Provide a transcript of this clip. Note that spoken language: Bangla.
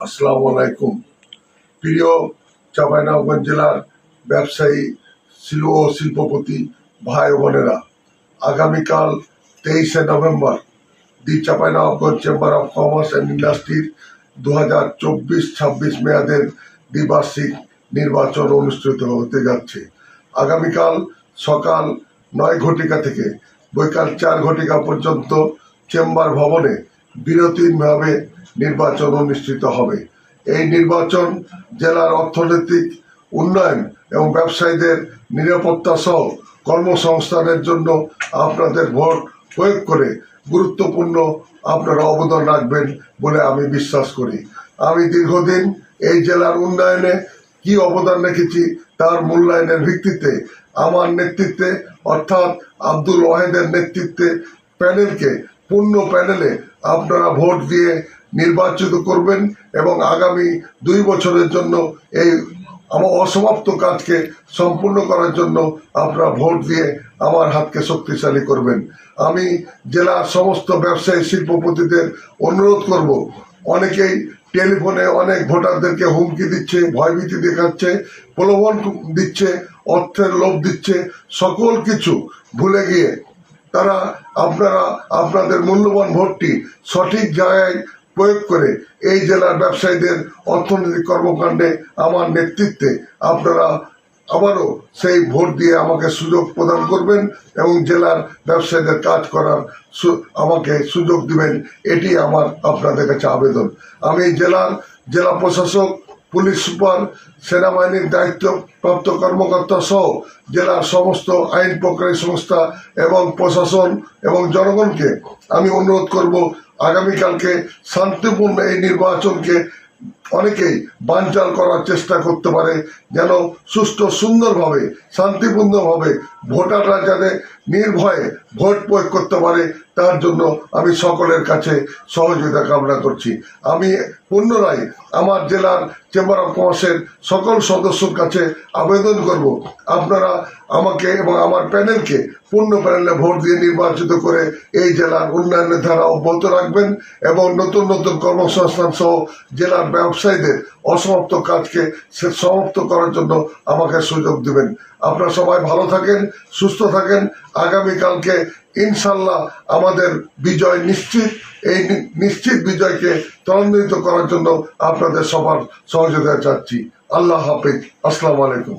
আসসালামু আলাইকুম। প্রিয় চাঁপাইনবাবগঞ্জ জেলার ব্যবসায়ী ও শিল্পপতি ভাই ও বোনেরা, আগামীকাল 23শে নভেম্বর the Chapainawabganj chamber of commerce and ইন্ডাস্ট্রির 2024-26 মেয়াদের দ্বিবার্ষিক নির্বাচন অনুষ্ঠিত হতে যাচ্ছে। আগামীকাল সকাল 9 ঘটিকা থেকে বৈকাল 4 ঘটিকা পর্যন্ত চেম্বার ভবনে বিরতিহীনভাবে নির্বাচন অনুষ্ঠিত হবে। এই নির্বাচন জেলার অর্থনৈতিক উন্নয়ন এবং ব্যবসায়ীদের নিরাপত্তা সহ কর্মসংস্থানের জন্য আপনাদের ভোট প্রয়োগ করে গুরুত্বপূর্ণ আপনারা অবদান রাখবেন বলে আমি বিশ্বাস করি। আমি দীর্ঘদিন এই জেলার উন্নয়নে কি অবদান রেখেছি তার মূল্যায়নের ভিত্তিতে আমার নেতৃত্বে অর্থাৎ আব্দুল ওয়াহেদের নেতৃত্বে প্যানেলকে পূর্ণ প্যানেলে আপনারা ভোট দিয়ে নির্বাচিত করবেন এবং আগামী 2 বছরের জন্য এই আমার অসমাপ্ত কাজকে সম্পূর্ণ করার জন্য আপনারা ভোট দিয়ে আমার হাতকে শক্তিশালী করবেন। আমি জেলার সমস্ত ব্যবসায়ী শিল্পপতিদের অনুরোধ করব, অনেকেই টেলিফোনে অনেক ভোটারদেরকে হুমকি দিচ্ছে, ভয়ভীতি দেখাচ্ছে, প্রলোভন দিচ্ছে, অর্থের লোভ দিচ্ছে, সকল কিছু ভুলে গিয়ে তারা আপনাদের মূল্যবান ভোটটি সঠিক জায়গায় প্রয়োগ করে এই জেলার ব্যবসায়ীদের অর্থনৈতিক কর্মকাণ্ডে আমার নেতৃত্বে আপনারা আবারও সেই ভোট দিয়ে আমাকে সুযোগ প্রদান করবেন এবং জেলার ব্যবসায়ীদের কাজ করার আমাকে সুযোগ দিবেন, এটি আমার আপনাদের কাছে আবেদন। আমি জেলা প্রশাসক, পুলিশ সুপার, সেনাবাহিনীর দায়িত্বপ্রাপ্ত কর্মকর্তা সহ জেলার সমস্ত আইন প্রক্রিয়া সংস্থা এবং প্রশাসন এবং জনগণকে আমি অনুরোধ করব, আগামীকালকে শান্তিপূর্ণ এই নির্বাচনকে অনেকেই বানচাল করার চেষ্টা করতে পারে, যেন সুষ্ঠু সুন্দরভাবে শান্তিপূর্ণভাবে ভোটাররা যাতে নির্ভয়ে ভোট প্রয়োগ করতে পারে তার জন্য আমি সকলের কাছে সহযোগিতা কামনা করছি। আমি পুনরায় আমার জেলার চেম্বার অফ কমার্সের সকল সদস্যর কাছে আবেদন করব, আপনারা আমাকে এবং আমার প্যানেলকে পূর্ণ প্যানেলে ভোট দিয়ে নির্বাচিত করে এই জেলার উন্নয়নের ধারা অব্যাহত রাখবেন এবং নতুন নতুন কর্মসংস্থান সহ জেলার ব্যবসায়ীদের অসমাপ্ত কাজকে সমাপ্ত করার জন্য আমাকে সুযোগ দিবেন। আপনারা সবাই ভালো থাকেন, সুস্থ থাকেন। আগামীকালকে ইনশাল্লাহ আমাদের বিজয় নিশ্চিত। এই নিশ্চিত বিজয়কে ত্বরান্বিত করার জন্য আপনাদের সবার সহযোগিতা চাচ্ছি। আল্লাহ হাফেজ। আসসালামু আলাইকুম।